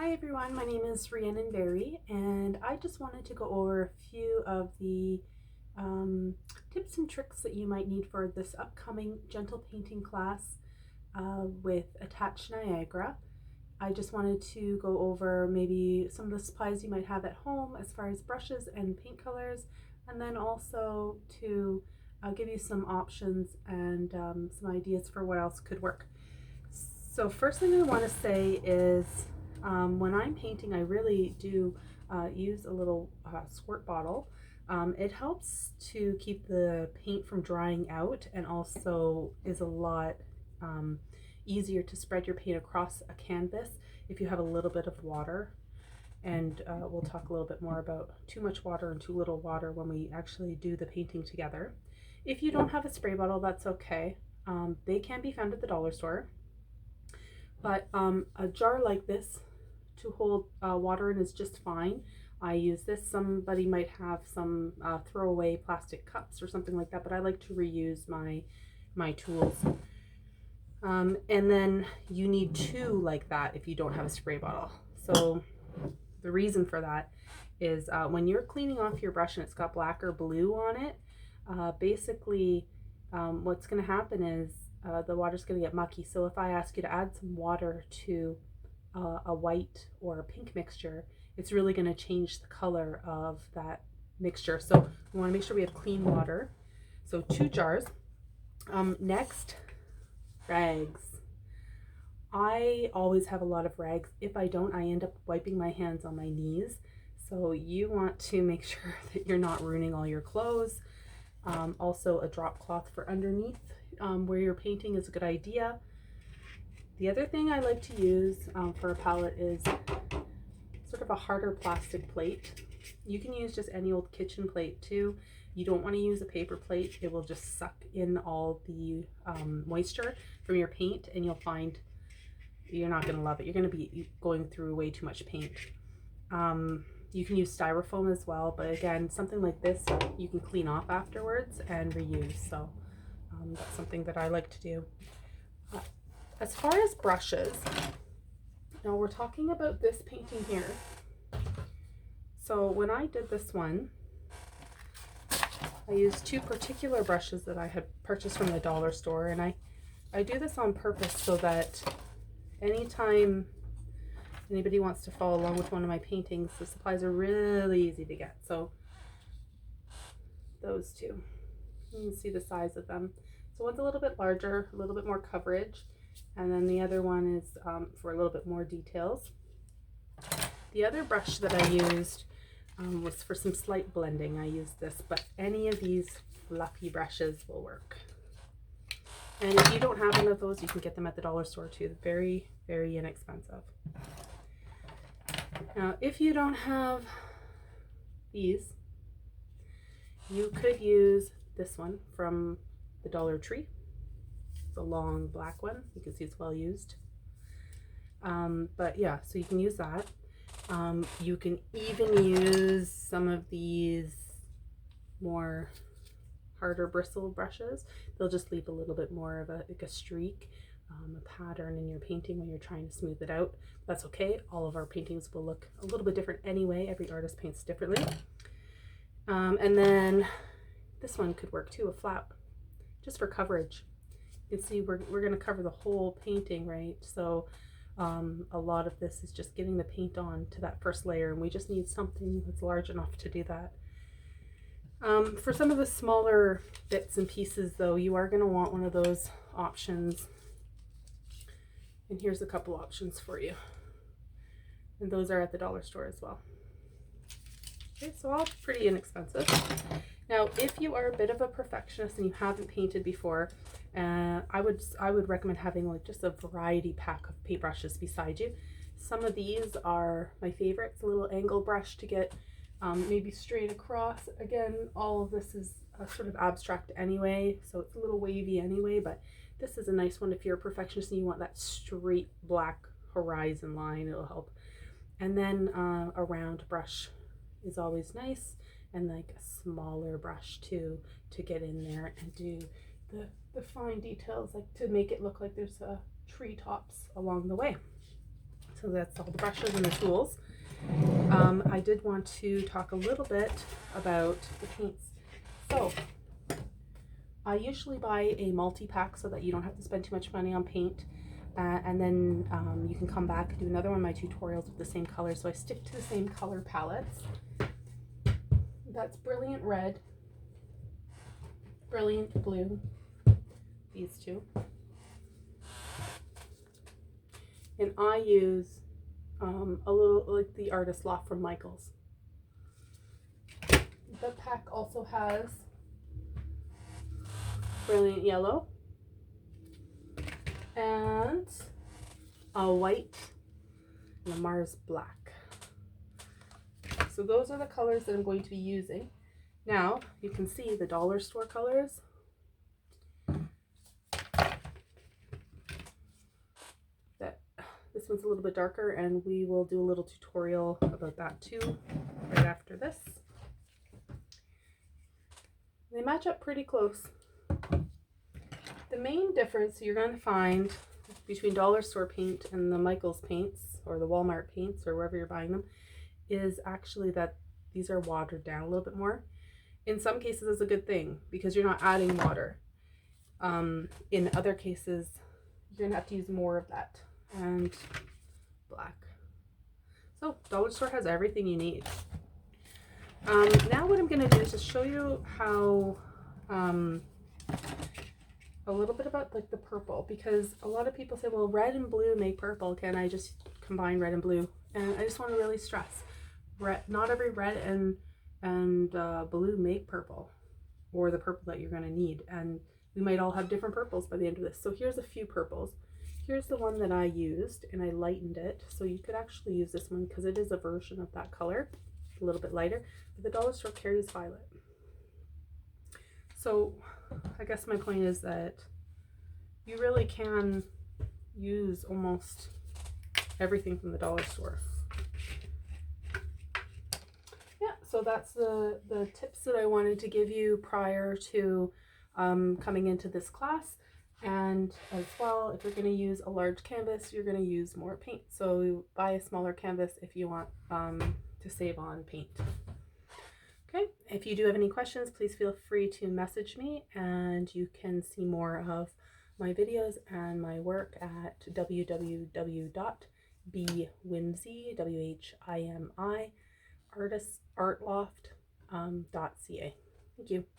Hi everyone, my name is Rhiannon Barry and I just wanted to go over a few of the tips and tricks that you might need for this upcoming gentle painting class with Attached Niagara. I just wanted to go over maybe some of the supplies you might have at home as far as brushes and paint colors, and then also to give you some options and some ideas for what else could work. So first thing I want to say is when I'm painting, I really do use a little squirt bottle. It helps to keep the paint from drying out, and also is a lot easier to spread your paint across a canvas if you have a little bit of water. And we'll talk a little bit more about too much water and too little water when we actually do the painting together. If you don't have a spray bottle, that's okay. They can be found at the dollar store. But a jar like this to hold water in is just fine. I use this. Somebody might have some throwaway plastic cups or something like that, but I like to reuse my tools. And then you need two like that if you don't have a spray bottle. So the reason for that is when you're cleaning off your brush and it's got black or blue on it, basically what's going to happen is the water's going to get mucky. So if I ask you to add some water to a white or a pink mixture, it's really going to change the color of that mixture. So we want to make sure we have clean water. So 2 jars. Next, rags. I always have a lot of rags. If I don't, I end up wiping my hands on my knees. So you want to make sure that you're not ruining all your clothes. Also a drop cloth for underneath where you're painting is a good idea. The other thing I like to use for a palette is sort of a harder plastic plate. You can use just any old kitchen plate too. You don't want to use a paper plate. It will just suck in all the moisture from your paint, and you'll find you're not going to love it. You're going to be going through way too much paint. You can use styrofoam as well, but again, something like this you can clean off afterwards and reuse. So that's something that I like to do. As far as brushes, now we're talking about this painting here. So when I did this one, I used 2 particular brushes that I had purchased from the dollar store, and I do this on purpose so that anytime anybody wants to follow along with one of my paintings, the supplies are really easy to get. So those 2, you can see the size of them. So one's a little bit larger, a little bit more coverage, and then the other one is for a little bit more details. The other brush that I used was for some slight blending. I used this, but any of these fluffy brushes will work. And if you don't have one of those, you can get them at the dollar store too. They're very, very inexpensive. Now, if you don't have these, you could use this one from the Dollar Tree. The long black one. You can see it's well used. But yeah, so you can use that. You can even use some of these more harder bristle brushes. They'll just leave a little bit more of like a streak, a pattern in your painting when you're trying to smooth it out. That's okay. All of our paintings will look a little bit different anyway. Every artist paints differently. And then this one could work too, a flap, just for coverage. You can see we're going to cover the whole painting, right? So a lot of this is just getting the paint on to that first layer, and we just need something that's large enough to do that. For some of the smaller bits and pieces though, you are going to want one of those options. And here's a couple options for you. And those are at the dollar store as well. Okay, so all pretty inexpensive. Now, if you are a bit of a perfectionist and you haven't painted before, I would recommend having like just a variety pack of paintbrushes beside you. Some of these are my favorites. A little angle brush to get maybe straight across. Again, all of this is sort of abstract anyway, so it's a little wavy anyway, but this is a nice one if you're a perfectionist and you want that straight black horizon line. It'll help. And then a round brush is always nice, and like a smaller brush too, to get in there and do the fine details, like to make it look like there's treetops along the way. So that's all the brushes and the tools. I did want to talk a little bit about the paints. So I usually buy a multi-pack so that you don't have to spend too much money on paint. And then you can come back and do another one of my tutorials with the same color. So I stick to the same color palettes. That's Brilliant Red, Brilliant Blue, these two. And I use a little like the Artist Loft from Michaels. The pack also has Brilliant Yellow and a white and a Mars Black. So those are the colors that I'm going to be using. Now you can see the dollar store colors. This one's a little bit darker, and we will do a little tutorial about that too right after this. They match up pretty close. The main difference you're going to find between dollar store paint and the Michaels paints or the Walmart paints or wherever you're buying them is actually that these are watered down a little bit more. In some cases it's a good thing because you're not adding water. In other cases you're going to have to use more of that. And black. So dollar store has everything you need. Now what I'm going to do is just show you how a little bit about like the purple, because a lot of people say, well, red and blue make purple. Can I just combine red and blue? And I just want to really stress, not every red and blue make purple, or the purple that you're going to need. And we might all have different purples by the end of this. So here's a few purples. Here's the one that I used, and I lightened it. So you could actually use this one because it is a version of that color, a little bit lighter. But the dollar store carries violet. So I guess my point is that you really can use almost everything from the dollar store. Yeah, so that's the tips that I wanted to give you prior to coming into this class. And as well, if you're going to use a large canvas, you're going to use more paint. So buy a smaller canvas if you want to save on paint. Okay, if you do have any questions, please feel free to message me, and you can see more of my videos and my work at www.bwhimi artistloft.ca. Thank you.